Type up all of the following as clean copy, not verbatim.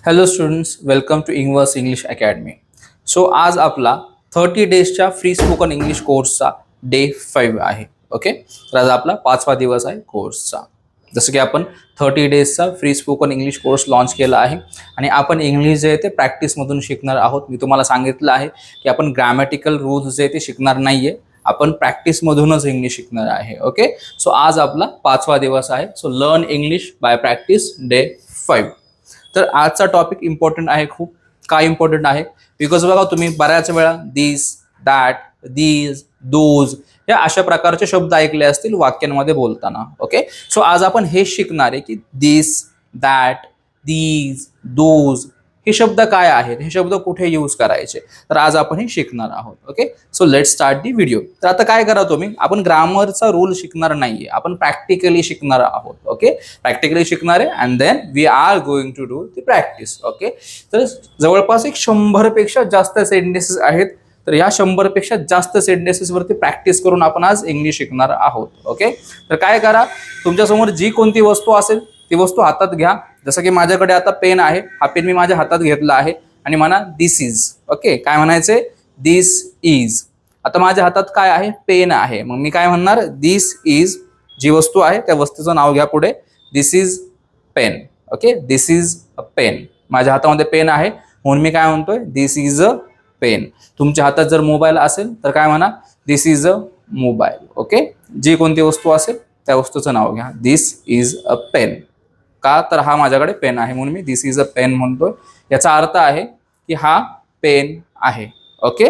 Hello students, welcome to इंग्वर्स English academy. So आज आपला 30 डेजच्या फ्री स्पोकन इंग्लिश कोर्सचा डे 5 आहे. ओके, तर आज आपला 5वा दिवस आहे कोर्सचा. जसं की आपण 30 डेजचा free spoken English course launch केला आहे आणि आपण इंग्लिश जे आहे ते प्रॅक्टिसमधून शिकणार आहोत. मी तुम्हाला सांगितलं आहे की आपण ग्रॅमॅटिकल रूल्स जे आहे ते शिकणार नाही आहे, आपण प्रॅक्टिसमधूनच इंग्लिश शिकणार आहे. ओके, सो आज आपला 5वा दिवस आहे. So learn English by practice day 5. तर आजचा टॉपिक इम्पॉर्टंट आहे खूप. काय इम्पॉर्टंट आहे? बिकॉज बघा, तुम्ही बऱ्याच वेळा दिस, दॅट, दीज, दोज या अशा प्रकारचे शब्द ऐकले असतील वाक्यांमध्ये बोलताना. ओके, सो आज आपण हे शिकणार आहे की दिस, दॅट, दीज, दोज हे शब्द काय आहेत, हे शब्द कुठे यूज करायचे, तर आज आपण हे शिकणार आहोत. Okay, so let start the video. तर आता काय करा तुम्ही, आपण ग्रामरचा रूल शिकणार नाहीये, आपण प्रॅक्टिकली शिकणार आहोत. ओके, प्रॅक्टिकली शिकणार आहे and then we are going to do the practice. Okay, तर जवळपास 100 पेक्षा जास्त सेंटेन्सेस आहेत. तर या 100 पेक्षा जास्त सेंटेन्सेस वरती प्रॅक्टिस करून आपण आज इंग्लिश शिकणार आहोत. ओके, तर काय करा, तुमच्यासमोर जी कोणती वस्तू असेल ती वस्तू हातात घ्या. जसं की माझ्याकडे आता पेन आहे, हा पेन मी माझ्या हातात घेतला आहे आणि म्हणा दिस इज. ओके, काय म्हणायचे? दिस इज. आता माझ्या हातात काय आहे? पेन आहे. मग मी काय म्हणणार? This is. जी वस्तू आहे त्या वस्तूचं नाव घ्या पुढे. This is pen. Okay, this is a pen. माझ्या हातामध्ये पेन आहे म्हणून मी काय म्हणतोय? This is a pen. तुमच्या हातात जर मोबाईल असेल तर काय म्हणा? This is a mobile. Okay, जी कोणती वस्तू असेल त्या वस्तूचं नाव घ्या. This is a pen. का? तर हा माझ्याकडे पेन आहे म्हणून me this is a pen म्हणतोय. याचा अर्थ आहे की हा पेन आहे. ओके,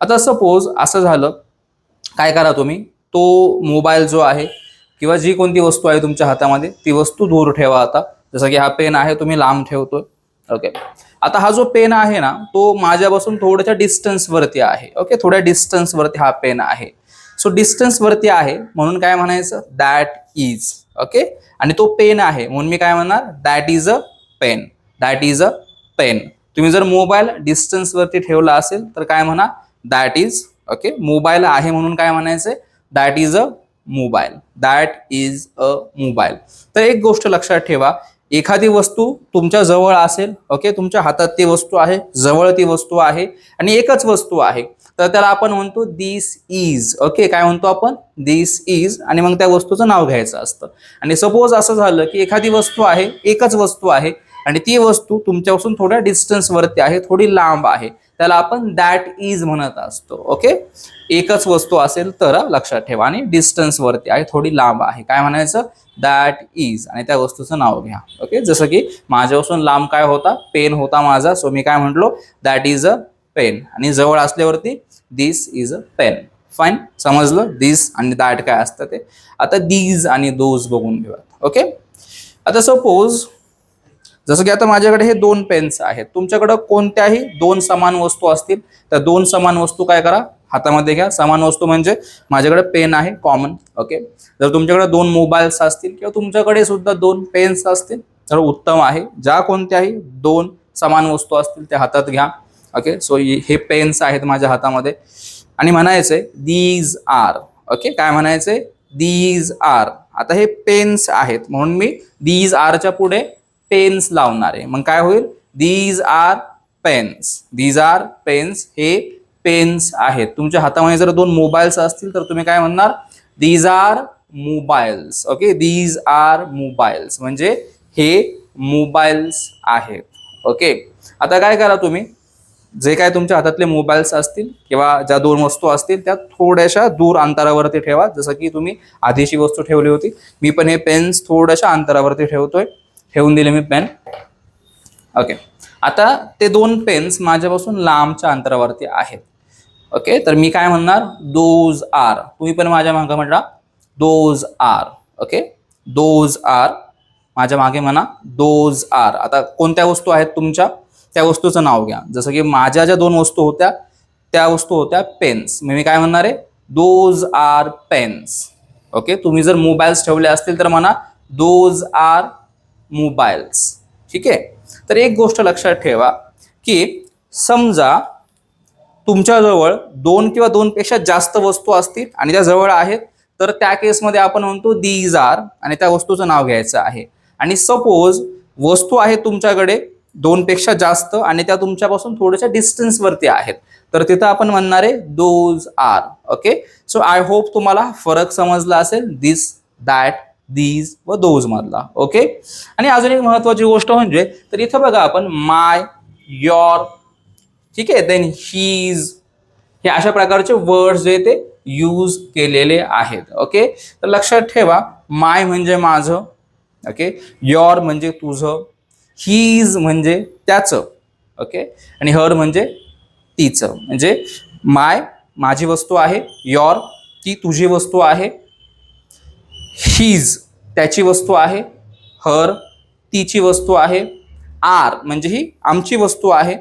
आता सपोज असं झालं, काय करा तुम्ही, तो मोबाईल जो आहे किंवा जी कोणती वस्तू आहे तुमच्या हातामध्ये ती वस्तू दूर ठेवा. आता जसं की हा पेन आहे, तुम्ही लांब ठेवतोय. ओके, आता हा जो पेन आहे ना तो माझ्यापासून थोड्याशा डिस्टन्स वरती आहे. ओके, थोड्या डिस्टन्स वरती हा पेन आहे. सो डिस्टन्स वरती आहे म्हणून काय म्हणायचं? That is. ओके, आणि तो पेन आहे म्हणून मी काय म्हणणार? That is a pen. That is a pen. तुम्ही जर मोबाईल डिस्टन्स वरती ठेवला असेल तर काय म्हणा? That is. ओके, मोबाईल आहे म्हणून काय म्हणायचं? That is a mobile. That is a mobile. तर एक गोष्ट लक्षात ठेवा, एखादी वस्तू तुमच्या जवळ असेल, ओके, तुमच्या हातात ती वस्तू आहे, जवळ ती वस्तू आहे आणि एकच वस्तू आहे, तर त्याला आपण म्हणतो दिस इज. ओके, काय म्हणतो आपण? दिस इज. आणि मग त्या वस्तूचं नाव घ्यायचं असतं. आणि सपोज असं झालं की एखादी वस्तू आहे, एकच वस्तू आहे आणि ती वस्तू तुमच्यापासून थोड्या डिस्टन्स वरती आहे, थोडी लांब आहे, त्याला आपण दॅट इज म्हणत असतो. ओके, एकच वस्तू असेल तर लक्षात ठेवा, आणि डिस्टन्स वरती आहे, थोडी लांब आहे, काय म्हणायचं? That is. आणि त्या वस्तूचं नाव घ्या. ओके, जसं की माझ्यापासून लांब काय होता? पेन होता माझा. सो मी काय म्हटलो? That is a pen. आणि जवळ असल्यावरती this is a pen. Fine, समजलं? दिस आणि दॅट काय असतं ते. आता दीज आणि दोज बघून घेऊयात. ओके, आता सपोज जसं की आता माझ्याकडे हे 2 पेन्स आहेत. तुमच्याकडे कोणत्याही 2 समान वस्तू असतील, त्या 2 समान वस्तू काय करा? हातामध्ये घ्या. समान वस्तू म्हणजे माझ्याकडे पेन आहे कॉमन. ओके, जर तुमच्याकडे 2 मोबाईल्स असतील किंवा तुमच्याकडे सुद्धा 2 पेन्स असतील तर उत्तम आहे. ज्या कोणत्याही 2 समान वस्तू असतील त्या हातात घ्या. ओके, सो हे पेन्स आहेत माझ्या हातामध्ये आणि म्हणायचंय दीज आर. ओके, काय म्हणायचंय? These are. आता हे पेन्स आहेत म्हणून मी दीज आरच्या पुढे पेन्स लावणार आहे. मग काय होईल? These are pens. These are pens. हे पेन्स आहेत. तुमच्या हातामध्ये जर 2 मोबाईल्स असतील तर तुम्ही काय म्हणणार? These are mobiles. Okay, these are mobiles म्हणजे हे मोबाईल्स आहेत. ओके, आता काय करा तुम्ही, जे काय तुमच्या हातातले मोबाईल्स असतील किंवा ज्या 2 वस्तू असतील त्या थोड्याशा दूर अंतरावरती ठेवा. जसं की तुम्ही आधीची वस्तू ठेवली होती. मी पण हे पेन्स थोड्याशा अंतरावरती ठेवतोय. ठेवून दिले मी पेन. ओके, आता ते 2 पेन्स माझ्यापासून लांबच्या अंतरावरती आहेत. ओके, तर मी काय म्हणणार? Those are. तुम्ही पण माझ्या मागे म्हणा those are. Okay, those are. माझ्या मागे म्हणा दोज आर. आता कोणत्या वस्तू आहेत तुमच्या? त्या वस्तूचं नाव घ्या. जसं की माझ्या ज्या 2 वस्तू होत्या त्या वस्तू होत्या पेन्स. मी काय म्हणणार आहे? Those R pens. ओके, तुम्ही जर मोबाईल्स ठेवले असतील तर म्हणा दोज आर मोबाईल्स. ठीक आहे, तर एक गोष्ट लक्षात ठेवा की समजा तुमच्याजवळ 2 किंवा 2 पेक्षा जास्त वस्तू असतील आणि त्या जवळ आहेत, तर त्या केसमध्ये आपण म्हणतो दीज आर आणि त्या वस्तूचं नाव घ्यायचं आहे. आणि सपोज वस्तू आहे तुमच्याकडे 2 पेक्षा जास्त आणि त्या तुमच्यापासून थोड्याशा डिस्टन्स वरती आहेत, तर तिथं आपण म्हणणार आहे those are. Okay, so I hope तुम्हाला फरक समजला असेल दिस, दॅट, दीज व दोज मधला. ओके, आणि अजून एक महत्वाची गोष्ट म्हणजे, तर इथं बघा आपण माय, योर, ठीक आहे, देन हीज, हे अशा प्रकारचे वर्ड्स जे ते यूज केलेले आहेत. ओके, तर लक्षात ठेवा, माय म्हणजे माझं, ओके, योर म्हणजे तुझं, हीज म्हणजे त्याचं, ओके, आणि हर म्हणजे तिचं. म्हणजे माय माझी वस्तू आहे, योर ती तुझी वस्तू आहे, हीज त्याची वस्तू आहे, हर तिची वस्तू आहे, आर म्हणजे ही आमची वस्तू आहे,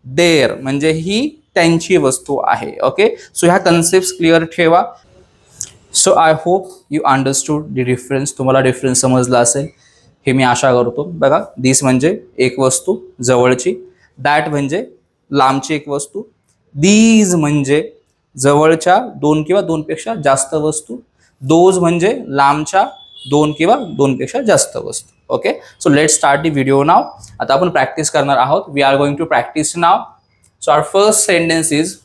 देअर म्हणजे ही त्यांची वस्तू आहे. ओके, सो ह्या कन्सेप्ट क्लिअर ठेवा. So I hope you understood the difference. तुम्हाला डिफरन्स समजला असेल हे मी आशा करतो. बघा, दिस म्हणजे एक वस्तू जवळची, दॅट म्हणजे लांबची एक वस्तू, दीज म्हणजे जवळच्या 2 किंवा 2 पेक्षा जास्त वस्तू, दोज म्हणजे लांबच्या 2 किंवा 2 पेक्षा जास्त वस्तू. Okay, so let start the video नाव. आता आपण प्रॅक्टिस करणार आहोत. We are going to practice नाव. So our first sentence is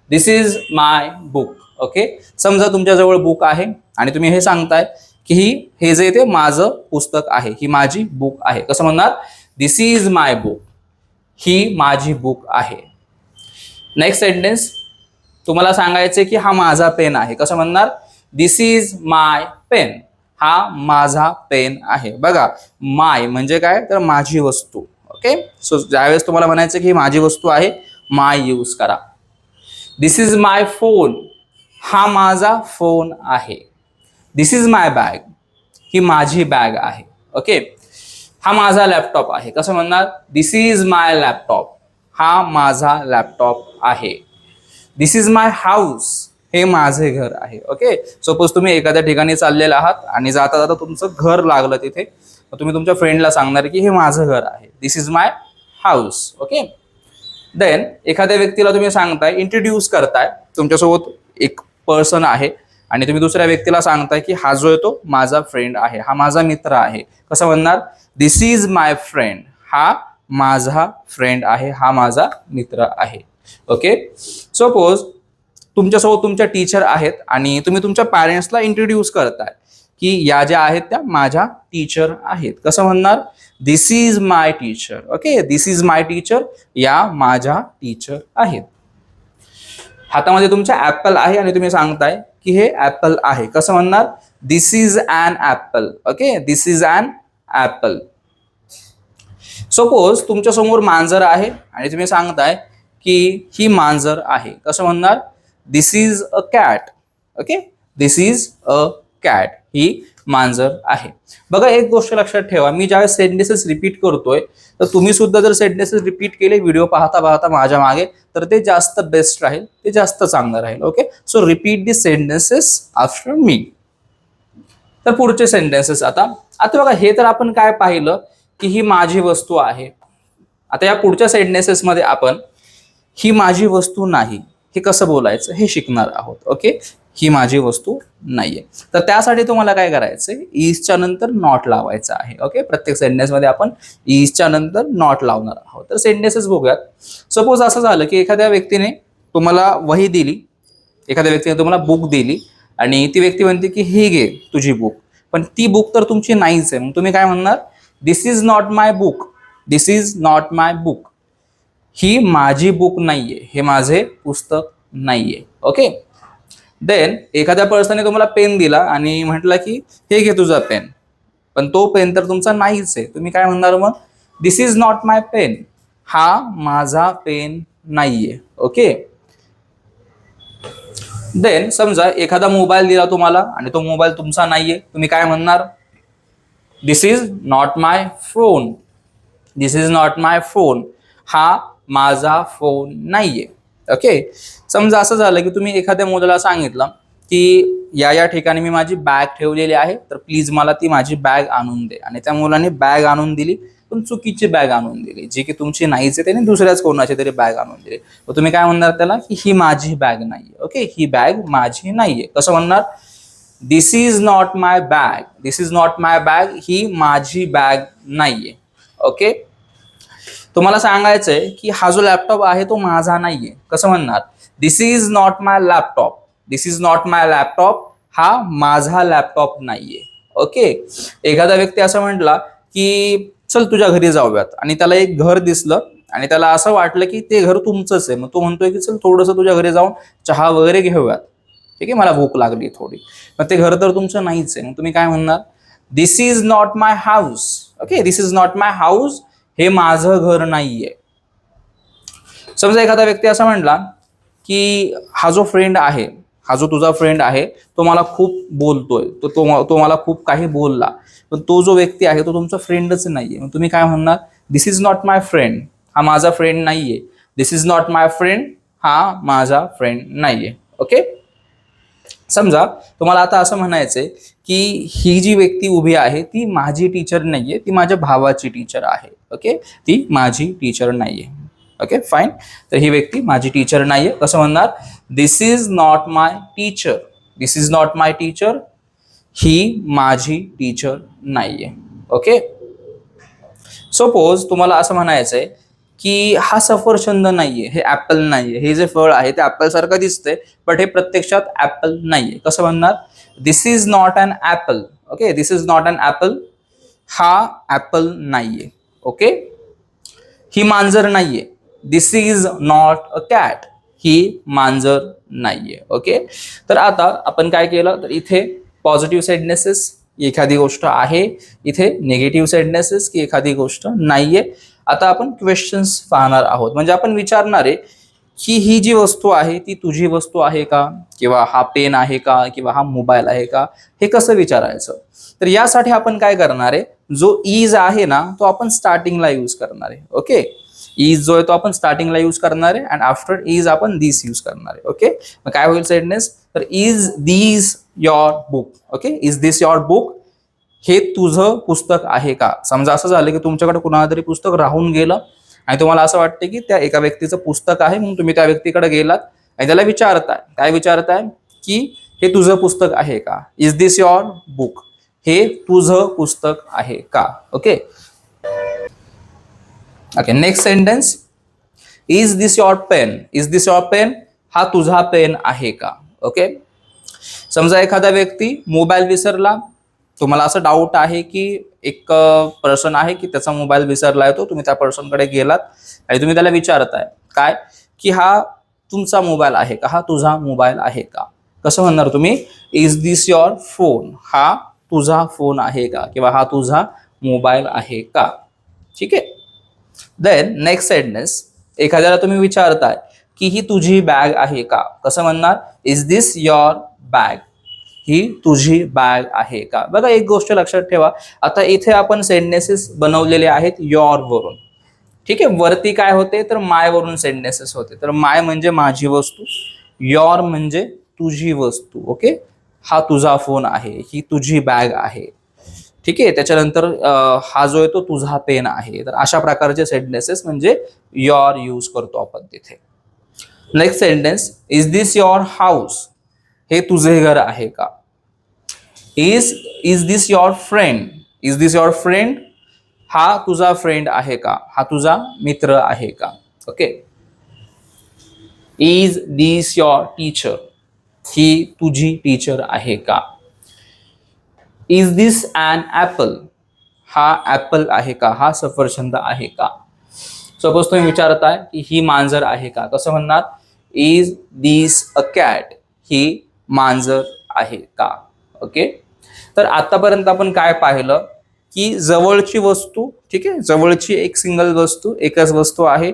this is my book. Okay, समजा तुमच्याजवळ बुक आहे आणि तुम्ही हे सांगताय की हे जे ते माझं पुस्तक आहे, ही माझी बुक आहे. कसं म्हणणार? दिस इज माय बुक, ही माझी बुक आहे. नेक्स्ट सेंटेन्स तुम्हाला सांगायचे की हा माझा पेन आहे. कसं म्हणणार? दिस इज माय पेन, हा माझा पेन आहे. बघा, माय म्हणजे काय, तर माझी वस्तू. ओके, सो ज्यावेळेस तुम्हाला म्हणायचं की ही माझी वस्तू आहे, माय यूज करा. दिस इज माय फोन, हा माझा फोन आहे. दिस इज माय बॅग, ही माझी बॅग आहे. ओके, हा माझा लॅपटॉप आहे. कसं म्हणणार? दिस इज माय लॅपटॉप, हा माझा लॅपटॉप आहे. दिस इज माय हाऊस, हे माझे घर आहे. ओके, सपोज तुम्ही एखाद्या ठिकाणी चाललेला आहात आणि जाता जाता तुमचं घर लागलं तिथे, तुम्ही तुमच्या फ्रेंडला सांगणार की हे माझं घर आहे, this is my house. Okay, then एखाद्या व्यक्तीला तुम्ही सांगताय, इंट्रोड्यूस करताय, तुमच्यासोबत एक पर्सन आहे आणि तुम्ही दुसऱ्या व्यक्तीला सांगताय की हा जो आहे तो माझा फ्रेंड आहे, हा माझा मित्र आहे. कसं म्हणणार? दिस इज माय फ्रेंड, हा माझा फ्रेंड आहे, हा माझा मित्र आहे. ओके, सपोज तुमच्यासोबत तुमच्या टीचर आहेत आणि तुम्ही तुमच्या पॅरेंट्सला इंट्रोड्यूस करताय की या ज्या आहेत त्या माझ्या टीचर आहेत. कसं म्हणणार? This is my teacher. Okay, this is my teacher, या माझ्या टीचर आहेत. हातामध्ये तुमच्या ऍपल आहे आणि तुम्ही सांगताय की हे ऍपल आहे. कसं म्हणणार? This is an apple. Okay, this is an apple. Suppose तुमच्या समोर मांजर आहे आणि तुम्ही सांगताय की ही मांजर आहे. कसं म्हणणार? This is a cat. Okay, this is a cat, ही मांजर आहे. बघा, एक गोष्ट लक्षात ठेवा, मी ज्यावेळेस सेंटेन्सेस रिपीट करतोय तर तुम्ही सुद्धा जर सेंटेन्सेस रिपीट केले व्हिडिओ पाहता पाहता माझ्या मागे, तर ते जास्त बेस्ट राहील, ते जास्त चांगलं राहील. ओके, सो रिपीट दी सेंटेन्सेस आफ्टर मी. तर पुढचे सेंटेन्सेस आता आता बघा, हे तर आपण काय पाहिलं की ही माझी वस्तू आहे. आता या पुढच्या सेंटेन्सेस मध्ये आपण ही माझी वस्तू नाही हे कसं बोलायचं हे शिकणार आहोत. ओके, ही माझी वस्तू नाहीये. तर त्यासाठी तुम्हाला काय करायचंय, इजच्या नंतर नॉट लावायचं आहे. ओके, प्रत्येक सेंटेन्स मध्ये आपण इजच्या नंतर नॉट लावणार आहोत. तर सेंटेन्सेस बघूयात. सपोज असं झालं की एखाद्या व्यक्तीने तुम्हाला वही दिली, एखाद्या व्यक्तीने तुम्हाला बुक दिली आणि ती व्यक्ती म्हणते की ही घे तुझी बुक, पण ती बुक तर तुमची नाहीच आहे. मग तुम्ही काय म्हणणार? This is not my book, this is not my book, ही माझी बुक नाहीये, हे माझे पुस्तक नाहीये. ओके, देन एखाद्या पर्सनने तुम्हाला पेन दिला आणि म्हटलं की हे घे तुझा पेन, पण तो पेन तर तुमचा नाहीच आहे. तुम्ही काय म्हणणार मग? दिस इज नॉट माय पेन, हा माझा पेन नाहीये. ओके, देन समजा एखादा मोबाईल दिला तुम्हाला आणि तो मोबाईल तुमचा नाहीये, तुम्ही काय म्हणणार? This is not my phone, this is not my phone, हा माझा फोन नाहीये. ओके, समजा असं झालं की तुम्ही एखाद्या मुलाला सांगितलं की या ठिकाणी मी माझी बॅग ठेवलेली आहे, तर प्लीज मला ती माझी बॅग आणून दे, आणि त्या मुलाने बॅग आणून दिली, पण चुकीची बॅग आणून दिली, जी की तुमची नाहीच आहे, त्याने दुसऱ्याच कोणाची तरी बॅग आणून दिली. तर तुम्ही काय म्हणणार त्याला? की ही माझी बॅग नाहीये. ओके, ही बॅग माझी नाहीये. कसं म्हणणार? This is not my bag, this is not my bag, ही माझी बॅग नाहीये. ओके, तुम्हाला सांगायचंय की हा जो लॅपटॉप आहे तो माझा नाहीये. कसं म्हणणार? This is not my laptop. This is not my laptop. हा माझा लॅपटॉप नाहीये. ओके. एखादा व्यक्ती असं म्हटला की चल तुझ्या घरी जाऊयात आणि त्याला एक घर दिसलं आणि त्याला असं वाटलं की ते घर तुमचंच आहे. मग तो म्हणतोय की चल थोडंसं तुझ्या घरी जाऊन चहा वगैरे घेऊयात. ठीक आहे, मला भूक लागली थोडी. मग ते घर तर तुमचं नाहीच आहे. मग तुम्ही काय म्हणणार? This is not my house. Okay, this is not my house. हे माझं घर नाहीये. समजा एखादा व्यक्ती असा म्हणला की हा जो फ्रेंड आहे, हा जो तुझा फ्रेंड आहे तो मला खूप बोलतोय, तो मला खूप काही बोलला, पण तो जो व्यक्ती आहे तो तुमचा फ्रेंडच नाहीये. मग तुम्ही काय म्हणणार? This is not my friend. हा माझा फ्रेंड नाहीये. This is not my friend. हा माझा फ्रेंड नाहीये. ओके. समजा तुम्हाला आता असं म्हणायचंय की ही जी व्यक्ती उभी आहे ती माझी टीचर नाहीये, ती माझ्या भावाची टीचर आहे. ओके, ती माझी टीचर नाहीये. Okay fine. तर ही व्यक्ती माझी टीचर नाहीये. कसं म्हणणार? This is not my teacher. This is not my teacher. ही माझी टीचर नाहीये. ओके. सपोज तुम्हाला असं म्हणायचंय की हा सफरचंद नाहीये, हे ऍपल नाहीये, हे जे फळ आहे ते ऍपल सारखं दिसतंय बट हे प्रत्यक्षात ऍपल नाहीये. कसं म्हणणार? This is not an apple. Okay, this is not an apple. हा ऍपल नाहीये. ओके. ही मांजर नाहीये. This is not a cat. ही मांजर नाहीये. ओके. तर आता आपण काय केलं तर इथे पॉझिटिव्ह सेंटेन्सेस एखादी गोष्ट आहे, इथे निगेटिव्ह सेंटेन्सेस की एखादी गोष्ट नाहीये. आता आपण क्वेश्चन्स पाहणार आहोत. म्हणजे आपण विचारणार आहे की ही जी वस्तू आहे ती तुझी वस्तू आहे का, किंवा हा पेन आहे का, किंवा हा मोबाईल आहे का, हे कसं विचारायचं. तर यासाठी आपण काय करणार आहे, जो इज आहे ना तो आपण स्टार्टिंगला यूज करणार आहे. ओके. इज जो आहे तो आपण स्टार्टिंगला यूज करणार आहे आणि आफ्टर इज आपण दिस यूज करणार आहे. ओके. मग काय होईल सेंटेन्स? तर is this your book. Okay, is this your book. हे तुझं पुस्तक आहे का. समजा असं झालं की तुमच्याकडे कुणाला तरी पुस्तक राहून गेलं आणि तुम्हाला असं वाटतं की त्या एका व्यक्तीचं पुस्तक आहे, म्हणून तुम्ही त्या व्यक्तीकडे गेलात आणि त्याला विचारताय. काय विचारताय? की हे तुझं पुस्तक आहे का. Is this your book. हे तुझं पुस्तक आहे का. Okay. Okay, next sentence. Is this your pen. Is this your pen. हा तुझा पेन आहे का. ओके. समजा एखादा व्यक्ती मोबाईल विसरला, तुम्हाला असं डाऊट आहे की एक पर्सन आहे की त्याचा मोबाईल विसरलाय, तो तुम्ही त्या पर्सनकडे गेलात आणि तुम्ही त्याला विचारताय काय की हा तुमचा मोबाईल आहे का, हा तुझा मोबाईल आहे का. कसं म्हणणार तुम्ही? Is this your phone. हा तुझा फोन आहे का, किंवा हा तुझा मोबाईल आहे का. ठीक आहे. Then next sentence. एखाद्याला तुम्ही विचारताय की ही तुझी बॅग आहे का. कसं म्हणणार? Is this your bag. ही तुझी बॅग आहे का. बघा एक गोष्ट लक्षात ठेवा, आता इथे आपण सेंटेन्सेस बनवलेले आहेत युअर वरून. ठीक आहे. वरती काय होते तर माय वरून सेंटेन्सेस होते. तर माय म्हणजे माझी वस्तू, युअर म्हणजे तुझी वस्तू. ओके. हा तुझा फोन आहे, ही तुझी बॅग आहे. ठीक आहे. त्याच्यानंतर हा जो आहे तो तुझा पेन आहे. तर अशा प्रकारचे सेंटेन्सेस म्हणजे युअर यूज करतो आपण तिथे. Next sentence. Is this your house. हे तुझे घर आहे का. Is this your friend. Is this your friend. हा तुझा फ्रेंड आहे का, हा तुझा मित्र आहे का. Okay. Is this your teacher. ही तुझी टीचर आहे का. Is this an apple. हा ॲपल आहे का, हा सफरचंद आहे का. सपोज तुम्ही विचारताय की ही मांजर आहे का. कसं म्हणणार? Is this a cat. ही मांजर आहे का. ओके. तर आतापर्यंत आपण काय पाहिलं की जवळची वस्तू, ठीक आहे, जवळची एक सिंगल वस्तू, एकच वस्तू आहे,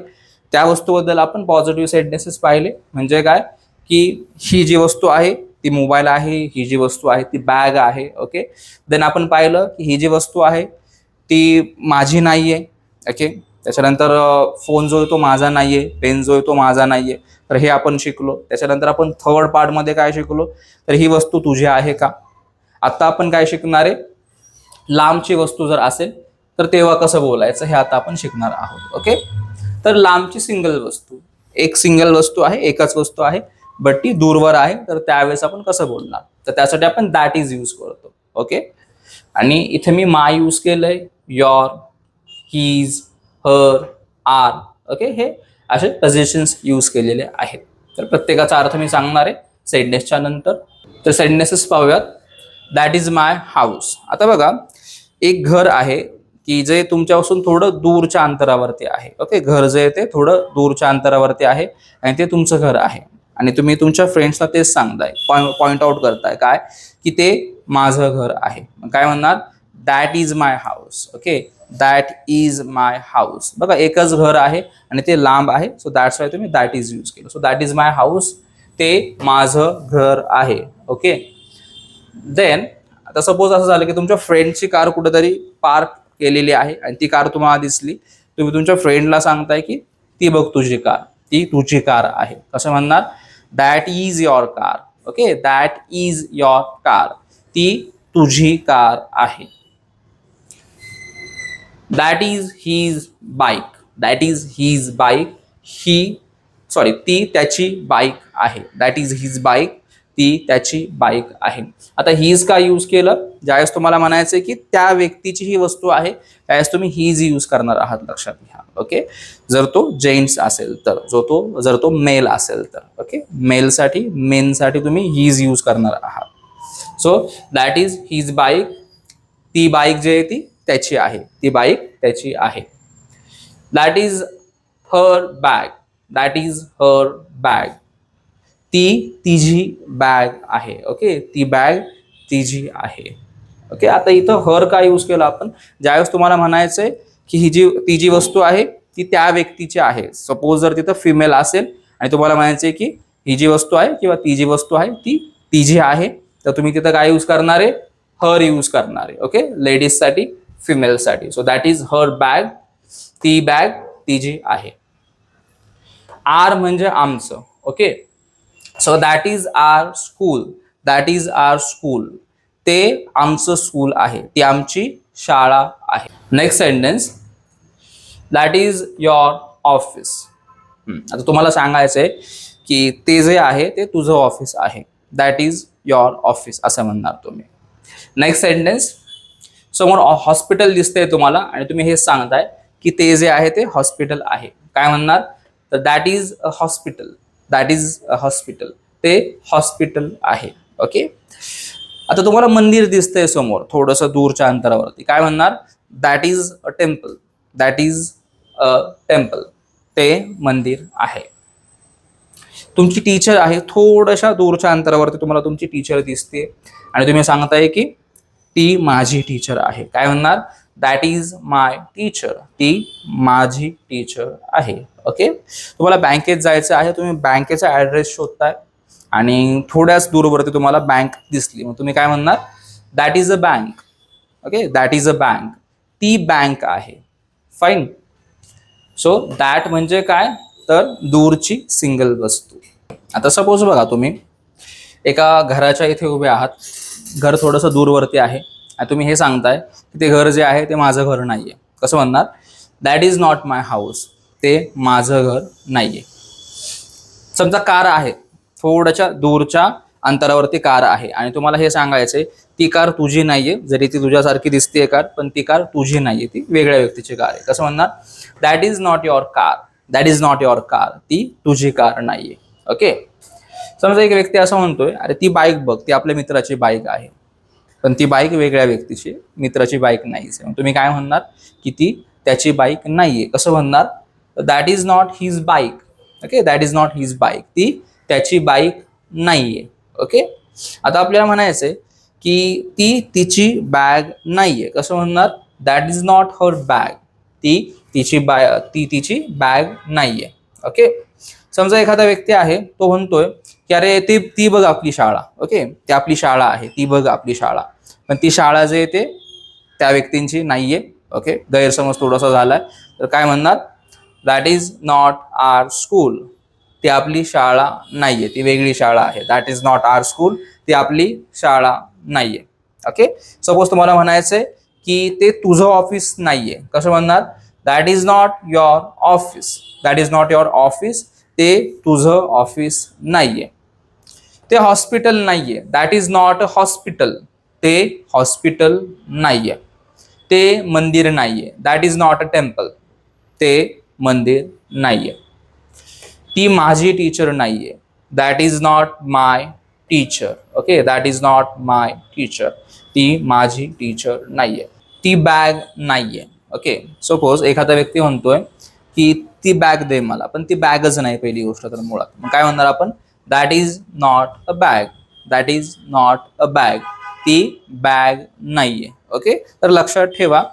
त्या वस्तूबद्दल आपण पॉझिटिव्ह सेंटेन्सेस पाहिले. म्हणजे काय की ही जी वस्तू आहे ती मोबाईल आहे, ही जी वस्तू आहे ती बॅग आहे. ओके. देन आपण पाहिलं की ही जी वस्तू आहे ती माझी नाहीये. ओके. त्याच्यानंतर फोन जो आहे तो माझा नाहीये, पेन जो आहे तो माझा नाहीये. तर हे आपण शिकलो. त्याच्यानंतर आपण थर्ड पार्टमध्ये काय शिकलो तर ही वस्तू तुझी आहे का. आता आपण काय शिकणार आहे, लांबची वस्तू जर असेल तर तेव्हा कसं बोलायचं हे आता आपण शिकणार आहोत. ओके. तर लांबची सिंगल वस्तू, एक सिंगल वस्तू आहे, एकच वस्तू आहे बट ती दूरवर आहे, तर त्यावेळेस आपण कसं बोलणार. तर त्यासाठी आपण दॅट इज यूज करतो. ओके. आणि इथे मी माय यूज केलंय, your, his, her, our. Okay, हे असे पजेशन्स यूज केलेले आहेत. तर प्रत्येकाचा अर्थ मी सांगणार आहे सेंटेन्सच्या नंतर. तर सेंटेन्सेस पाहूयात. That is my house. आता बघा, एक घर आहे की जे तुमच्यापासून थोडं दूरच्या अंतरावरती आहे. ओके, घर जे आहे ते थोडं दूरच्या अंतरावरती आहे आणि ते तुमचं घर आहे आणि तुम्ही तुमच्या फ्रेंड्सला तेच सांगताय, पॉइंट आउट करताय काय, की ते माझं घर आहे. मग काय म्हणणार, that is my house. Okay, that is my house. बघा, एकच घर आहे आणि ते लांब आहे, सो दॅट्स वाय तुम्ही दॅट इज यूज केलं. So that is my house, ते माझं घर आहे. ओके, देन आता सपोज असं झालं की तुमच्या फ्रेंडची कार कुठेतरी पार्क केलेली आहे आणि ती कार तुम्हाला दिसली. तुम्ही तुमच्या फ्रेंडला सांगताय की ती बघ तुझी कार, ती तुझी कार आहे. कसं म्हणणार, that is your car. Okay, that is your car, ती तुझी कार आहे. That is his bike. That is his bike, ती त्याची बाईक आहे. दॅट इज हिज बाईक, ती त्याची बाईक आहे. आता हीज का यूज केलं, ज्यावेळेस तुम्हाला म्हणायचं की त्या व्यक्तीची ही वस्तू आहे त्यावेळेस तुम्ही हीज यूज करणार आहात, लक्षात घ्या. ओके, जर तो जेंट्स असेल तर, जर तो मेल असेल तर. ओके, मेलसाठी मेनसाठी तुम्ही हीज यूज करणार आहात. So that is his bike, ती बाईक जी आहे ती त्याची आहे, ती बाईक त्याची आहे. That is her bag. That is her bag, ती तिची बॅग आहे. ओके, ती बॅग तिची आहे. ओके, आता इथं हर का यूज केलं आपण, ज्यावेळेस तुम्हाला म्हणायचंय की ती जी वस्तू आहे ती त्या व्यक्तीची आहे. सपोज जर तिथं फिमेल असेल आणि तुम्हाला म्हणायचंय की ही जी वस्तू आहे किंवा ती जी वस्तू आहे ती तिची आहे, तर तुम्ही तिथं काय यूज करणार आहे, हर यूज करणार आहे. ओके, लेडीजसाठी फिमेलसाठी. So that is her bag, ती बॅग तिची आहे. आर म्हणजे आमचं. Okay, so that is our school. That is our school, ते आमचं स्कूल आहे, ती आमची शाळा आहे. Next sentence, that is your office. आता तुम्हाला सांगायचंय की ते जे आहे ते तुझं ऑफिस आहे. दॅट इज युअर ऑफिस असं म्हणणार तुम्ही. नेक्स्ट सेंटेन्स, समोर हॉस्पिटल दिसतंय तुम्हाला आणि तुम्ही हे सांगताय की ते जे आहे ते हॉस्पिटल आहे. काय म्हणणार, तर that is a hospital. That is a hospital, ते हॉस्पिटल आहे. ओके, आता तुम्हाला मंदिर दिसतंय समोर थोडंसं दूरच्या अंतरावरती. काय म्हणणार, that is a temple. That is a temple, ते मंदिर आहे. तुमची टीचर आहे, थोड्याशा दूरच्या अंतरावरती तुम्हाला तुमची टीचर दिसते आणि तुम्ही सांगताय की ती माझी टीचर आहे. काय म्हणणार, दॅट इज माय टीचर, ती माझी टीचर आहे. ओके, तुम्हाला बँकेत जायचं आहे, तुम्ही बँकेचा ॲड्रेस शोधताय आणि थोड्याच दूरवरती तुम्हाला बँक दिसली, मग तुम्ही काय म्हणणार, that is a bank. Okay, that is a bank, ती बँक आहे. फाईन. सो दॅट म्हणजे काय, तर दूरची सिंगल वस्तू. आता सपोज बघा, तुम्ही एका घराच्या इथे उभे आहात, घर थोडंसं दूरवरती आहे आणि तुम्ही हे सांगताय की ते घर जे आहे ते माझं घर नाहीये. कसं म्हणणार, that is not my house, ते माझं घर नाहीये. समजा कार आहे, थोड्याच्या दूरच्या अंतरावरती कार आहे आणि तुम्हाला हे सांगायचंय ती कार तुझी नाहीये, जरी ती तुझ्यासारखी दिसते कार, पण ती कार तुझी नाहीये, ती वेगळ्या व्यक्तीची कार आहे. कसं म्हणणार, that is not your car. That is not your car, ती तुझी कार नाहीये. ओके, समजा एक व्यक्ती असं म्हणतोय, अरे ती बाईक बघ, ती आपल्या मित्राची बाईक आहे, पण ती बाईक वेगळ्या व्यक्तीची, मित्राची बाईक नाहीच आहे. तुम्ही काय म्हणणार, की ती त्याची बाईक नाहीये. कसं म्हणणार, that is not his bike. Okay, that is not his bike, ती त्याची बाईक नाहीये. ओके, आता आपल्याला म्हणायचंय की ती तिची बॅग नाहीये. कसं म्हणणार, that is not her bag, ती तिची बॅग नाहीये. ओके, समजा एखादा व्यक्ती आहे, तो म्हणतोय की अरे ती बघ आपली शाळा. ओके, ती आपली शाळा आहे, ती बघ आपली शाळा, पण ती शाळा जे ते त्या व्यक्तींची नाहीये. ओके, गैरसमज थोडासा झालाय, तर काय म्हणणार, that is not our school, ती आपली शाळा नाहीये, ती वेगळी शाळा आहे. That is not our school, ती आपली शाळा नाहीये. ओके, सपोज तुम्हाला म्हणायचंय की ते तुझं ऑफिस नाहीये. कसं म्हणणार, that is not your office. That is not your office, ते तुझं ऑफिस नाहीये. ते हॉस्पिटल नाहीये. That is not a hospital, ते हॉस्पिटल नाहीये. ते मंदिर नाहीये. That is not a temple, ते मंदिर नाहीये. ती माझी टीचर नाहीये. That is not my teacher. Okay, that is not my teacher. ती माझी टीचर नाहीये. ती बॅग नाहीये. ओके, सपोज एखादा व्यक्ती म्हणतोय की ती बॅग दे मला, पण ती बॅगच नाही पहिली गोष्ट तर मुळात. मग काय म्हणणार आपण? That is not a bag. That is not a bag. ती बॅग नाहीये. ओके, तर लक्षात ठेवा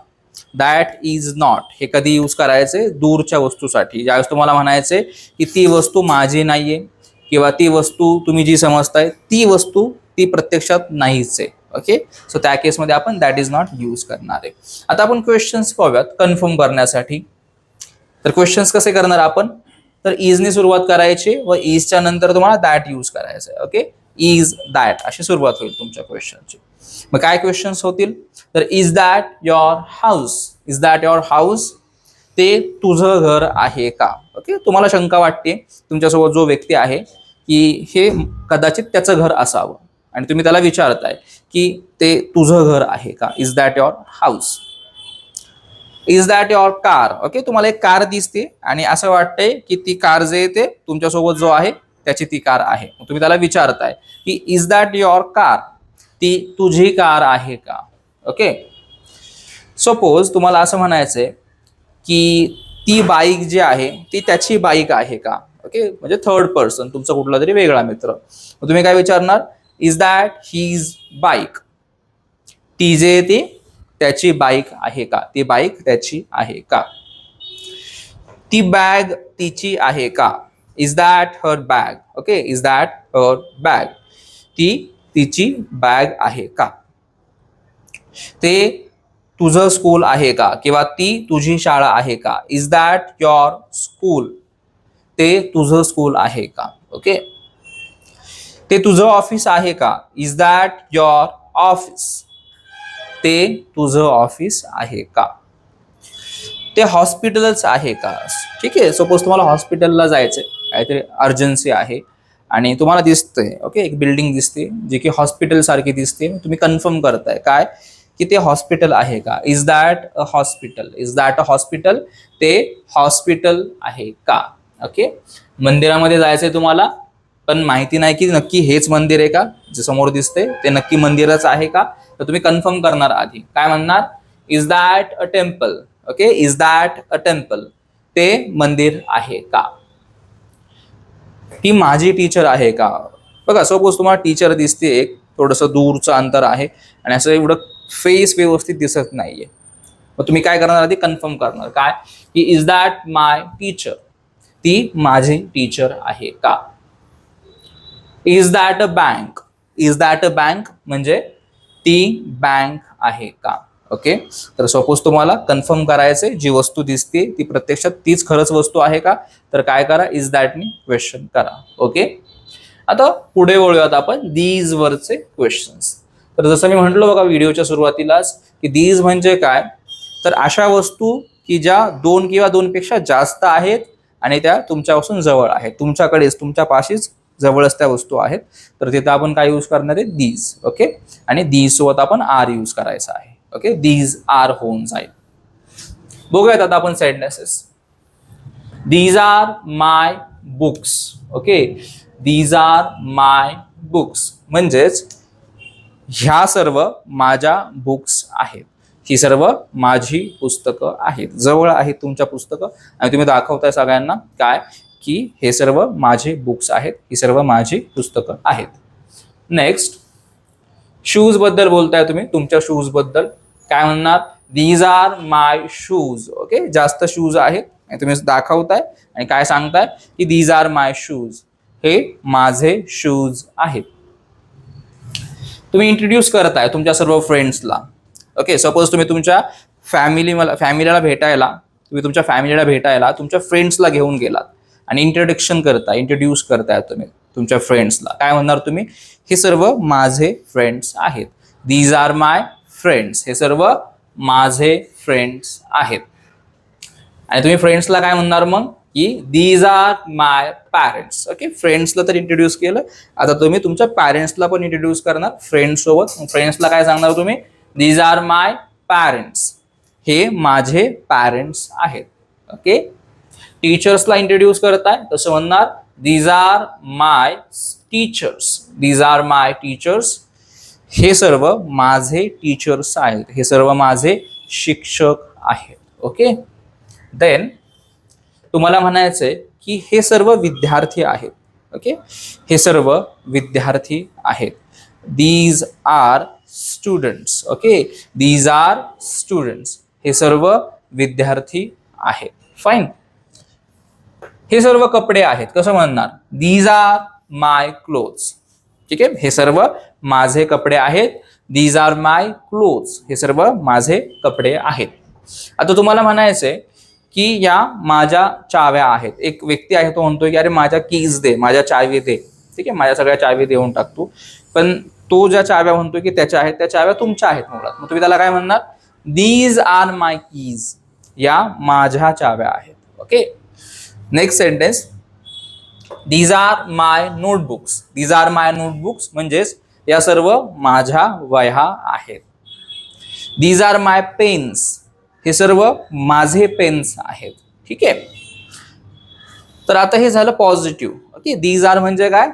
दॅट इज नॉट हे कधी यूज करायचे? दूरच्या वस्तूसाठी. ज्यावेळेस तुम्हाला म्हणायचे की ती वस्तू माझी नाहीये किंवा ती वस्तू तुम्ही जी समजताय ती वस्तू ती प्रत्यक्षात नाहीच आहे. ओके, सो त्या केसमध्ये आपण दॅट इज नॉट यूज करणार आहे. आता आपण क्वेश्चन्स पाहूयात कन्फर्म करण्यासाठी. तर क्वेश्चन्स कसे करणार आपण? तर इजने सुरुवात करायची व इजच्या नंतर तुम्हाला दॅट यूज करायचं आहे. ओके, इज दॅट अशी सुरुवात होईल तुमच्या क्वेश्चनची. मग काय क्वेश्चन्स होतील? तर is that your house? Is that your house? ते तुझं घर आहे का? ओके, तुम्हाला शंका वाटते तुमच्यासोबत जो व्यक्ती आहे की हे कदाचित त्याचं घर असावं आणि तुम्ही त्याला विचारताय की ते तुझं घर आहे का? Is that your house? Is that your car? Okay, तुम्हाला एक कार दिसते आणि असं वाटतंय की ती कार जे येते तुमच्यासोबत जो आहे त्याची ती कार आहे. तुम्ही त्याला विचारताय की इज दॅट युअर कार? ती तुझी कार आहे का? ओके, सपोज तुम्हाला असं म्हणायचंय की ती बाईक जी आहे ती त्याची बाईक आहे का? ओके, म्हणजे थर्ड पर्सन तुमचा कुठला तरी वेगळा मित्र. मग तुम्ही काय विचारणार? Is that his bike? ती जे ती त्याची बाईक आहे का? ती बाईक त्याची आहे का? ती बॅग तिची आहे का? Is that her bag? Okay, is that her bag? ती तिची बॅग आहे का? ते तुझं स्कूल आहे का? किंवा ती तुझी शाळा आहे का? Is that your school? ते तुझं स्कूल आहे का? ओके, ते तुझं ऑफिस आहे का? Is that your office? ते तुझं ऑफिस आहे का? ते हॉस्पिटलच आहे का? ठीक आहे, सपोज तुम्हाला हॉस्पिटलला जायचंय, काहीतरी अर्जन्सी आहे आणि तुम्हाला दिसतंय ओके एक बिल्डिंग दिसते जी की हॉस्पिटल सारखी दिसते. तुम्ही कन्फर्म करताय काय की ते हॉस्पिटल आहे का? Is that a hospital? Is that a hospital? ते हॉस्पिटल आहे का? ओके, मंदिरामध्ये जायचंय तुम्हाला पण माहिती नाही की नक्की हेच मंदिर आहे का जे समोर दिसते ते नक्की मंदिरच आहे का? तर तुम्ही कन्फर्म करणार आधी. काय म्हणणार? Is that a temple? Okay, is that a temple? ते मंदिर आहे का? ती माझी टीचर आहे का? बघा सपोज तुम्हाला टीचर दिसते एक थोडंसं दूरचं अंतर आहे आणि असं एवढं फेस व्यवस्थित दिसत नाहीये. मग तुम्ही काय करणार आधी? कन्फर्म करणार काय की इज दॅट माय टीचर? ती माझी टीचर आहे का? Is that a bank? Is that a bank? म्हणजे ती बँक आहे का? ओके, तर सपोज तुम्हाला कन्फर्म करायचे जी वस्तू दिसते ती प्रत्यक्षात तीच खरंच वस्तू आहे का? तर काय करा? इज दॅटनी क्वेश्चन करा. ओके, आता पुढे वळूयात आपण दीज वरचे क्वेश्चन्स. तर जसं मी म्हटलं बघा व्हिडिओच्या सुरुवातीलाच की दीज म्हणजे काय? तर अशा वस्तू की ज्या दोन किंवा दोनपेक्षा जास्त आहेत आणि त्या तुमच्यापासून जवळ आहेत, तुमच्याकडेच तुमच्या पाशीच जवळच त्या वस्तू आहेत. तर तिथं आपण काय यूज करणार आहे? दीज. ओके, आणि दीज सोबत आपण आर यूज करायचा आहे. ओके, दीज आर होऊन जाईल. बघूयात आता आपण sentences. These are my books. Okay, these are my books म्हणजेच ह्या सर्व माझ्या बुक्स आहेत. ही सर्व माझी पुस्तकं आहेत. जवळ आहेत तुमच्या पुस्तकं आणि तुम्ही दाखवताय सगळ्यांना काय की हे सर्व माझे बुक्स आहेत, ही सर्व माझी पुस्तकं आहेत. नेक्स्ट, शूज बद्दल बोलताय तुम्ही, तुमच्या शूज बद्दल काय म्हणणार? These are my shoes. Okay, जास्त शूज आहेत आणि तुम्ही दाखवताय आणि काय सांगताय की दीज आर माय शूज? हे माझे शूज आहेत. तुम्ही इंट्रोड्यूस करताय तुमच्या सर्व फ्रेंड्सला. ओके, सपोज तुम्ही तुमच्या फॅमिलीला भेटायला तुमच्या फ्रेंड्सला घेऊन गेलात आणि इंट्रोड्यूस करताय तुम्ही तुमच्या फ्रेंड्सला. काय म्हणणार तुम्ही? हे सर्व माझे फ्रेंड्स आहेत. These are my friends. हे सर्व माझे फ्रेंड्स आहेत. आणि तुम्ही फ्रेंड्सला काय म्हणणार मग की these are my parents. Okay, फ्रेंड्सला तर इंट्रोड्यूस केलं, आता तुम्ही तुमच्या पॅरेंट्सला पण इंट्रोड्यूस करणार फ्रेंड्स सोबत. फ्रेंड्सला काय सांगणार तुम्ही? These are my parents. हे माझे पॅरेंट्स आहेत. ओके, टीचर्सला इंट्रोड्यूस करताय तसं म्हणणार these are my teachers, these are my teachers, हे सर्व माझे टीचर्स आहेत, हे सर्व माझे शिक्षक आहेत. ओके. देन तुम्हाला म्हणायचंय की हे सर्व विद्यार्थी आहेत. ओके, हे सर्व विद्यार्थी आहेत. These are students. Okay, these are students, हे सर्व विद्यार्थी आहेत. फाईन. हे सर्व कपडे आहेत, कसं म्हणणार दीज आर माय क्लोथ्स. ठीक आहे, हे सर्व माझे कपडे आहेत. दीज आर माय क्लोथ्स, हे सर्व माझे कपडे आहेत. आता तुम्हाला म्हणायचंय की या माझ्या चाव्या आहेत. एक व्यक्ती आहे तो म्हणतोय की अरे माझ्या कीज दे, माझ्या चावी दे. ठीक आहे, माझ्या सगळ्या चावी देऊन टाकतो. पण तो ज्या चाव्या म्हणतोय की त्याच्या आहेत, त्या चाव्या तुमच्या आहेत मुळात. मग तुम्ही त्याला काय म्हणणार दीज आर माय कीज, या माझ्या चाव्या आहेत. Okay. Next sentence these are my notebooks. These are my notebooks म्हणजेच या सर्व माझ्या वह्या आहेत. दीज आर माय पेन्स, हे सर्व माझे पेन्स आहेत. ठीक आहे. तर आता हे झालं पॉझिटिव्ह. ओके, दीज आर म्हणजे काय,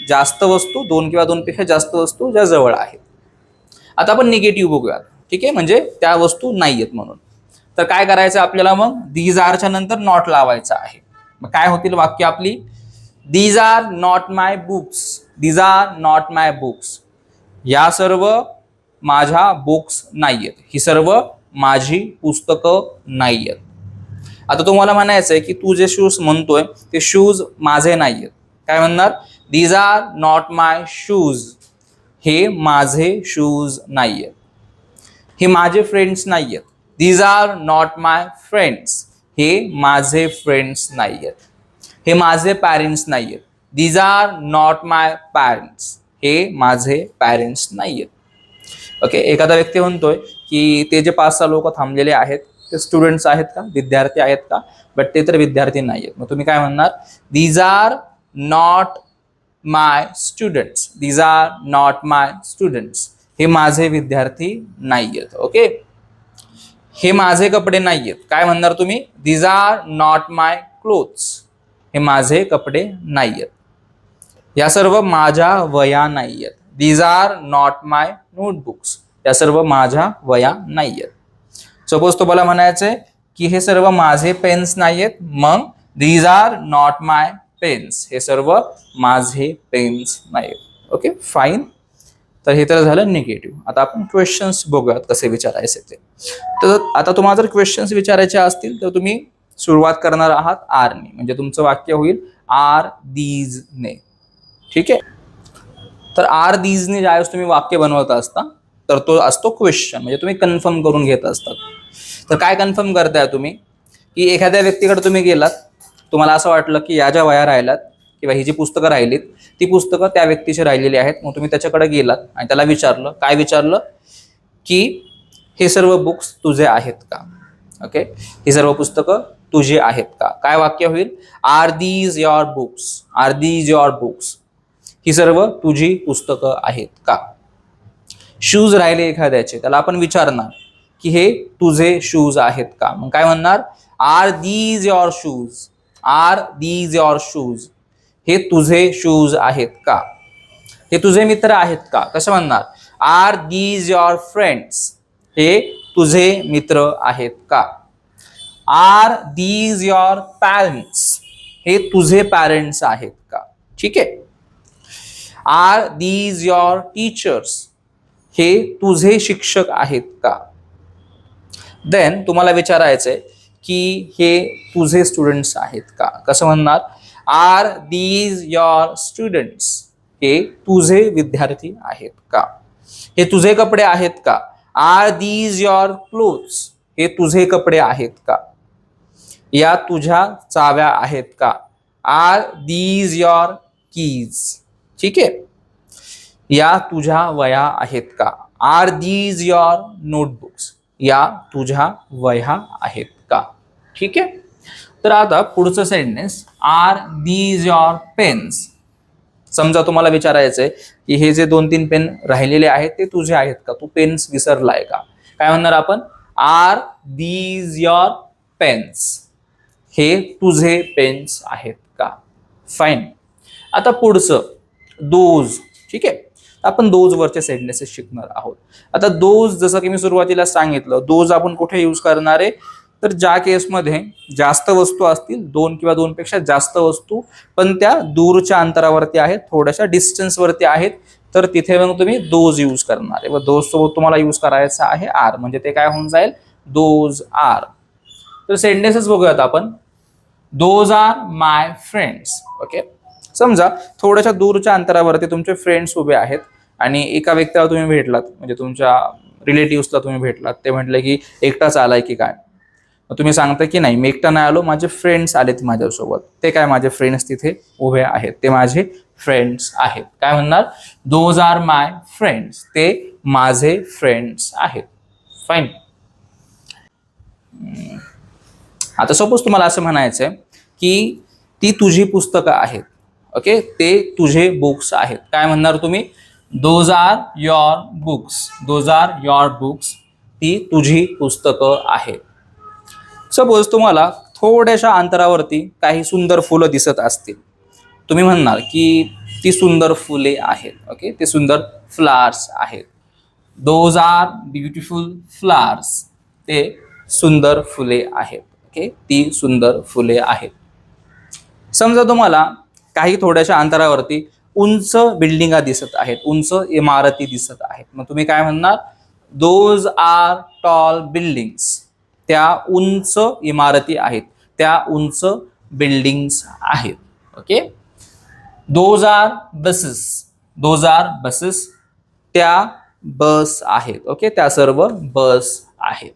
जास्त वस्तू, दोन किंवा दोनपेक्षा जास्त वस्तू ज्या जवळ आहेत. आता आपण निगेटिव्ह बघूयात. ठीक आहे, म्हणजे त्या वस्तू नाही आहेत म्हणून. तर काय करायचं आपल्याला, मग दीज आरच्या नंतर नॉट लावायचं आहे. मग काय होतील वाक्य आपली, these are not my books, these are not my books, या सर्व माझ्या बुक्स नाहीयेत, ही सर्व माझी पुस्तकं नाहीयेत. आता तुम्हाला म्हणायचंय की तू जे शूज म्हणतोय ते शूज माझे नाहीयेत. काय म्हणणार these are not my shoes, हे माझे शूज नाहीयेत. हे माझे फ्रेंड्स नाहीयेत. These are not my friends, हे माझे फ्रेंड्स नाहीयेत. हे माझे पॅरेंट्स नाहीयेत. These are not my parents, हे माझे पॅरेंट्स नाहीयेत. ओके. एखादा व्यक्ती म्हणतोय की ते जे 5-6 लोक थांबलेले आहेत ते स्टुडंट्स आहेत का, विद्यार्थी आहेत का, बट ते तर विद्यार्थी नाहीयेत. मग तुम्ही काय म्हणणार these are not my students, these are not my students, हे माझे विद्यार्थी नाहीयेत. ओके. हे माझे कपडे नाहीयेत. काय म्हणणार तुम्ही these are not my clothes, हे माझे कपडे नाहीयेत. या सर्व माझ्या वह्या नाहीयेत. These are not my notebooks, या सर्व माझ्या वह्या नाहीयेत. सपोज तुम्हाला म्हणायचंय की हे सर्व माझे पेन्स नाहीयेत, मग these are not my pens, हे सर्व माझे पेन्स नाहीयेत. Okay, fine. तर हे तर झालं निगेटिव्ह. आता आपण क्वेश्चन्स बघूयात कसे विचारायचे ते. तर आता तुम्हाला जर क्वेश्चन्स विचारायचे असतील तर तुम्ही सुरुवात करणार आहात आर ने, म्हणजे तुमचं वाक्य होईल आर दीज ने. ठीक आहे. तर आर दीज ने ज्यावेळेस तुम्ही वाक्य बनवत असता तर तो असतो क्वेश्चन, म्हणजे तुम्ही कन्फर्म करून घेत असतात. तर काय कन्फर्म करताय तुम्ही की एखाद्या व्यक्तीकडे तुम्ही गेलात, तुम्हाला असं वाटलं की या ज्या वह्या राहिल्यात किंवा ही जी पुस्तकं राहिलीत ती पुस्तकं त्या व्यक्तीची राहिलेली आहेत. मग तुम्ही त्याच्याकडे गेलात आणि त्याला विचारलं, काय विचारलं की हे सर्व बुक्स तुझे आहेत का. ओके, ही सर्व पुस्तकं तुझी आहेत का. काय वाक्य होईल are these your books, are these your books, ही सर्व तुझी पुस्तकं आहेत का. शूज राहिले एखाद्याचे, त्याला आपण विचारणार की हे तुझे शूज आहेत का. मग काय म्हणणार are these your shoes, are these your shoes, हे तुझे शूज आहेत का. हे तुझे मित्र आहेत का. कसं म्हणणार आर दीज युअर फ्रेंड्स, हे तुझे मित्र आहेत का. आर दीज युअर पॅरेंट्स, हे तुझे पॅरेंट्स आहेत का. ठीक आहे. आर दीज युअर टीचर्स, हे तुझे शिक्षक आहेत का. देन तुम्हाला विचारायचंय की हे तुझे स्टुडंट्स आहेत का. कसं म्हणणार आर दीज युअर स्टुडंट्स, हे तुझे विद्यार्थी आहेत का. हे तुझे कपडे आहेत का. आर दीज युअर क्लोथ्स, हे तुझे कपडे आहेत का. या तुझ्या चाव्या आहेत का. Are these your keys. ठीक आहे. या तुझ्या वह्या आहेत का. आर दीज युअर नोटबुक्स, या तुझ्या वह्या आहेत का. ठीक आहे. तर आता पुढचं sentence are these your pens. समजा तुम्हाला विचारायचंय की हे जे 2-3 पेन राहिलेले आहेत ते तुझे आहेत का, तू पेन्स विसरलाय का. काय म्हणणार आपण आर दीज युअर पेन्स, हे तुझे पेन्स आहेत का? फाईन. आता पुढचं दोज. ठीक आहे, आपण दोज वरचे सेंटेन्सेस शिकणार आहोत. आता दोज जसं की मी सुरुवातीला सांगितलं, दोज आपण कुठे यूज करणार आहे, तर ज्या केसमध्ये जास्त वस्तू असतील, दोन किंवा दोनपेक्षा जास्त वस्तू, पण त्या दूरच्या अंतरावरती आहेत, थोड्याशा डिस्टन्सवरती आहेत, तर तिथे मग तुम्ही दोज यूज करणार आहे. व दोज सोबत तुम्हाला यूज करायचा आहे आर, म्हणजे ते काय होऊन जाईल, दोज आर. तर सेंटेन्सेस बघूयात आपण. Those are my friends. Okay, समजा थोड्याशा दूरच्या अंतरावरती तुमचे फ्रेंड्स उभे आहेत आणि एका व्यक्तीला तुम्ही भेटलात, म्हणजे तुमच्या रिलेटिव्हसला तुम्ही भेटलात, ते म्हटले की एकटाच आलाय की काय. मग तुम्ही सांगता की नाही, मी एकटा नाही आलो, माझे फ्रेंड्स आलेत माझ्यासोबत. ते काय, माझे फ्रेंड्स तिथे उभे आहेत, ते माझे फ्रेंड्स आहेत. काय म्हणणार, दोज आर माय फ्रेंड्स, ते माझे फ्रेंड्स आहेत. फाईन. आता सपोज तुम्हाला असं म्हणायचंय की ती तुझी पुस्तकं आहेत. ओके, ते तुझे बुक्स आहेत. काय म्हणणार तुम्ही, those are your books, those are your books, ती तुझी पुस्तकं आहेत. सपोज तुम्हाला थोड्याशा अंतरावरती काही सुंदर फुलं दिसत असतील, तुम्ही म्हणणार की ती सुंदर फुले आहेत. ओके, ते सुंदर फ्लावर्स आहेत. दोज आर ब्युटिफुल फ्लावर्स, ते सुंदर फुले आहेत. ओके, ती सुंदर फुले आहेत. समजा तुम्हाला काही थोड्याशा अंतरावरती उंच बिल्डिंगा दिसत आहेत, उंच इमारती दिसत आहेत, मग तुम्ही काय म्हणणार, दोज आर टॉल बिल्डिंग्स, त्या उंच इमारती आहेत, त्या उंच बिल्डिंग्स आहेत. Okay, those are buses, those are buses, त्या बस आहेत. ओके, त्या सर्व बस आहेत.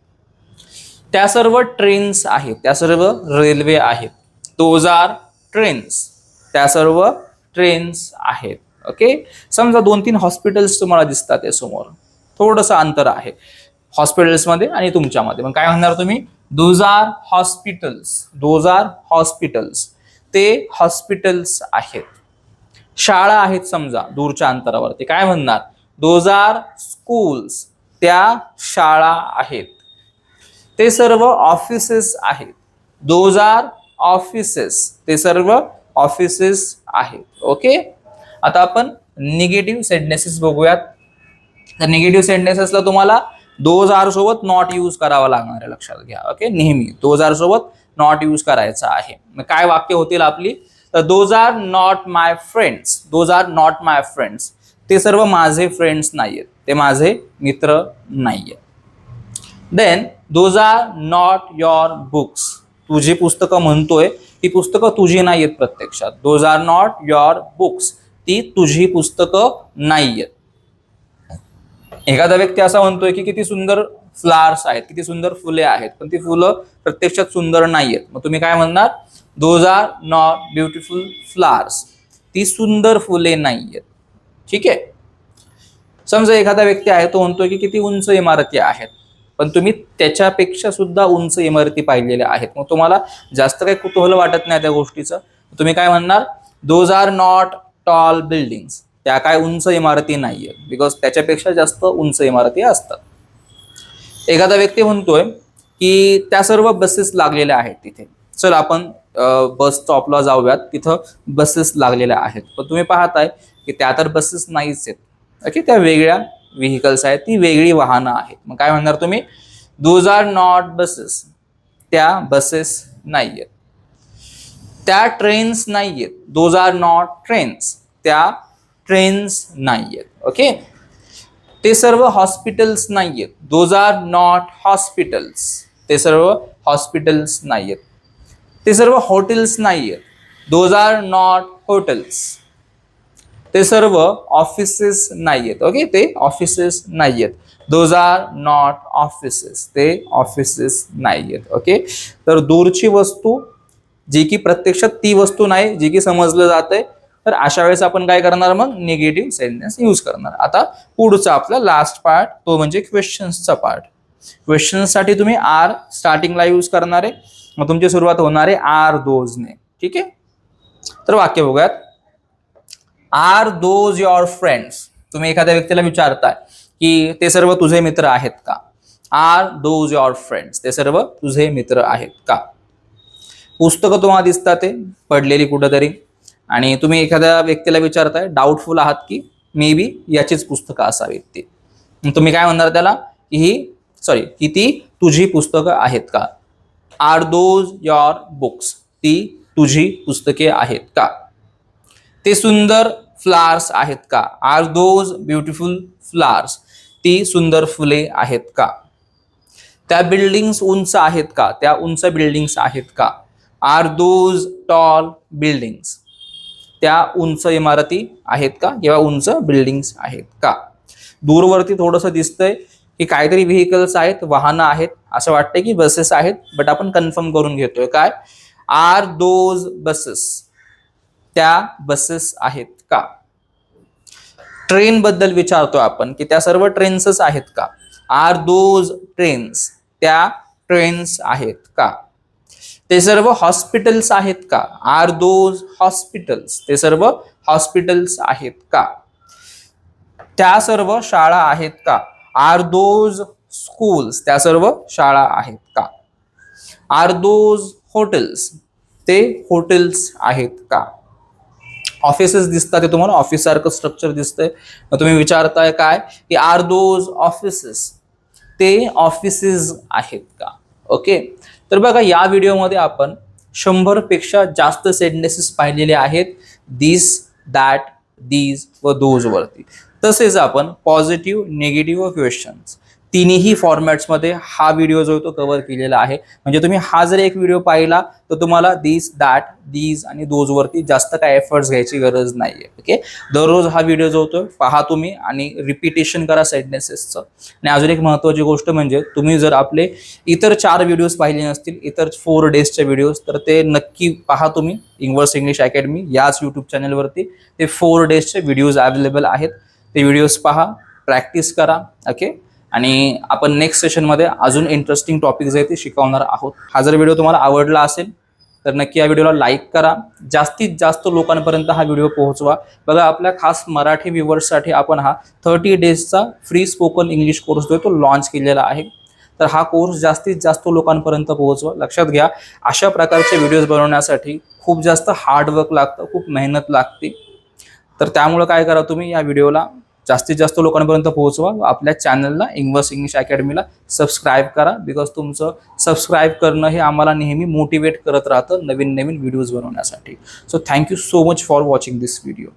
त्या सर्व ट्रेन्स आहेत, त्या सर्व रेल्वे आहेत. दोज आर ट्रेन्स, त्या सर्व ट्रेन्स आहेत. ओके, समजा 2-3 हॉस्पिटल्स तुम्हाला दिसतात आहे समोर, थोडंसं अंतर आहे हॉस्पिटल्समध्ये आणि तुमच्यामध्ये, मग काय म्हणणार तुम्ही, those are hospitals, those are hospitals, ते हॉस्पिटल्स आहेत. शाळा आहेत समजा दूरच्या अंतरावरती, काय म्हणणार, दोज आर स्कूल्स, त्या शाळा आहेत. ते सर्व ऑफिसेस आहेत, दोज आर ऑफिसेस, ते सर्व ऑफिसेस आहेत. ओके, आता आपण निगेटिव्ह सेंटेन्सेस बघूयात. तर निगेटिव्ह सेंटेन्सेसला तुम्हाला दोज आर सोबत नॉट यूज करावा लागणार आहे, लक्षात घ्या. ओके, नेहमी दोज आर सोबत नॉट यूज करायचा आहे. मग काय वाक्य होतील आपली, तर those are not my friends, those are not my friends, ते सर्व माझे फ्रेंड्स नाहीयेत, ते माझे मित्र नाहीयेत. Then those are not your books, तुझी पुस्तकं म्हणतोय, ती पुस्तकं तुझी नाहीयेत प्रत्यक्षात. Those are not your books, ती तुझी पुस्तकं नाहीयेत. एखादा व्यक्ती असा म्हणतोय की किती सुंदर फ्लावर्स आहेत, किती सुंदर फुले आहेत, पण ती फुलं प्रत्यक्षात सुंदर नाहीयेत. मग तुम्ही काय म्हणणार, those are not beautiful flowers, ती सुंदर फुले नाहीयेत. ठीक आहे. समजा एखादा व्यक्ती आहे, तो म्हणतोय की किती उंच इमारती आहेत, पण तुम्ही त्याच्यापेक्षा सुद्धा उंच इमारती पाहिलेल्या आहेत. मग तुम्हाला जास्त काही कुतूहल वाटत नाही त्या गोष्टीचं, तुम्ही काय म्हणणार, those are not tall buildings, त्या काय उंच इमारती नाहीयेत, बिकॉज त्याच्यापेक्षा जास्त उंच इमारती असतात. एखादा व्यक्ती म्हणतोय की त्या सर्व बसेस लागलेल्या आहेत तिथे, चल आपण बस स्टॉपला जाऊयात, तिथं बसेस लागलेल्या आहेत, पण तुम्ही पाहताय की त्या तर बसेस नाहीच आहेत. ओके, त्या वेगळ्या व्हेकल्स आहेत, ती वेगळी वाहनं आहेत. मग काय म्हणणार तुम्ही, दोज आर नॉट बसेस, त्या बसेस नाहीयेत. त्या ट्रेन्स नाहीयेत, दोज आर नॉट ट्रेन्स, त्या ट्रेन्स नाहीयेत. ओके, ते सर्व हॉस्पिटल्स नाहीयेत, दोज आर नॉट हॉस्पिटल्स, ते सर्व हॉस्पिटल्स नाहीयेत. ते सर्व हॉटेल्स नाहीयेत, दोज आर नॉट हॉटेल्स. ते सर्व ऑफिसेस नाहीयेत. ओके, ते ऑफिसेस नाहीयेत, दोज आर नॉट ऑफिसेस, ते ऑफिसेस नाहीयेत. ओके, तर दूरची वस्तू जी की प्रत्यक्षात ती वस्तू नाही जी की समजलं जातंय, तर अशा वेळेस आपण काय करणार, मग निगेटिव्ह सेंटेन्स यूज करणार. आता पुढचा आपला लास्ट पार्ट, तो म्हणजे क्वेश्चन्सचा पार्ट. क्वेश्चन्ससाठी तुम्ही आर स्टार्टिंगला यूज करणार आहे, मग तुमची सुरुवात होणार आहे आर दोजने. ठीक आहे, तर वाक्य बघूयात. आर दोज युअर फ्रेंड्स, तुम्ही एखाद्या व्यक्तीला विचारताय की ते सर्व तुझे मित्र आहेत का. आर दोज युअर फ्रेंड्स, ते सर्व तुझे मित्र आहेत का. पुस्तकं तुम्हाला दिसतात ते पडलेली कुठंतरी, आणि तुम्ही एखाद्या व्यक्तीला विचारताय, डाऊटफुल आहात की मे बी याचीच पुस्तकं असावीत ती. तुम्ही काय म्हणणार त्याला, की की ती तुझी पुस्तकं आहेत का? Are those your books? ती तुझी पुस्तके आहेत का? ते सुंदर फ्लावर्स आहेत का? Are those beautiful flowers? ती सुंदर फुले आहेत का? त्या बिल्डिंग्स उंच आहेत का? त्या उंच बिल्डिंग्स आहेत का? Are those tall buildings? त्या उंच इमारती आहेत का किंवा उंच बिल्डिंग्स आहेत का? दूरवरती थोडंसं दिसतंय की काहीतरी व्हेकल्स आहेत, वाहनं आहेत, असं वाटतंय की बसेस आहेत, बट आपण कन्फर्म करून घेतोय काय, आर दोज बसेस? त्या बसेस आहेत का? ट्रेन बद्दल विचारतोय आपण की त्या सर्व ट्रेन्सच आहेत का? Are those trains? त्या ट्रेन्स आहेत का? ते सर्व हॉस्पिटल्स आहेत का? Are those hospitals? ते सर्व हॉस्पिटल्स आहेत का? त्या सर्व शाळा आहेत का? Are those schools? त्या सर्व शाळा आहेत का? Are those hotels? ते हॉटेल्स आहेत का? ऑफिसेस दिसतात ते तुम्हाला, ऑफिस सारखं स्ट्रक्चर दिसतंय, मग तुम्ही विचारताय काय, की आर दोज ऑफिसेस? ते ऑफिसेस आहेत का? ओके. तर बघा, या व्हिडिओमध्ये आपण 100 पेक्षा जास्त सेंटेन्सेस पाहिलेले आहेत दिस, दॅट, दीज व दोज वरती. तसेच आपण पॉझिटिव्ह, निगेटिव्ह क्वेश्चन्स तिन्ही फॉर्मॅट्समध्ये हा व्हिडिओ जो तो कव्हर केलेला आहे. म्हणजे तुम्ही हा जर एक व्हिडिओ पाहिला तर तुम्हाला दिस, दॅट, दीज आणि दोज वरती जास्त काय एफर्ट्स घ्यायची गरज नाहीये. ओके. दररोज हा व्हिडिओ जो होतो पहा तुम्ही आणि रिपिटेशन करा सेंटेन्सेसचं. आणि अजून एक महत्त्वाची गोष्ट म्हणजे, तुम्ही जर आपले इतर 4 व्हिडिओज पाहिले नसतील, इतर 4 डेजचे व्हिडिओज, तर ते नक्की पहा तुम्ही इन्व्हर्स इंग्लिश अकॅडमी याच यूट्यूब चॅनलवरती. ते 4 डेजचे व्हिडिओज अवेलेबल आहेत. ते व्हिडिओज पहा, प्रॅक्टिस करा. ओके. आणि आपण नेक्स्ट सेशनमध्ये अजून इंटरेस्टिंग टॉपिक्स आहेत ते शिकवणार आहोत. हा जर व्हिडिओ तुम्हाला आवडला असेल तर नक्की या व्हिडिओला लाईक करा, जास्तीत जास्त लोकांपर्यंत हा व्हिडिओ पोहोचवा. बघा, आपल्या खास मराठी व्ह्युअर्ससाठी आपण हा 30 डेजचा फ्री स्पोकन इंग्लिश कोर्स जो तो लॉन्च केलेला आहे. तर हा कोर्स जास्तीत जास्त लोकांपर्यंत पोहोचवा. लक्षात घ्या, अशा प्रकारचे व्हिडिओज बनवण्यासाठी खूप जास्त हार्डवर्क लागतं, खूप मेहनत लागते. तर त्यामुळे काय करा, तुम्ही या व्हिडिओला जास्तीत जास्त लोकांपर्यंत पोहोचवा. आपल्या चॅनलला इन्व्हर्स इंग्लिश अकॅडमीला सबस्क्राईब करा, बिकॉज तुमचं सबस्क्राईब करणं हे आम्हाला नेहमी मोटिवेट करत राहतं नवीन नवीन व्हिडिओज बनवण्यासाठी. So thank you so much for watching this video.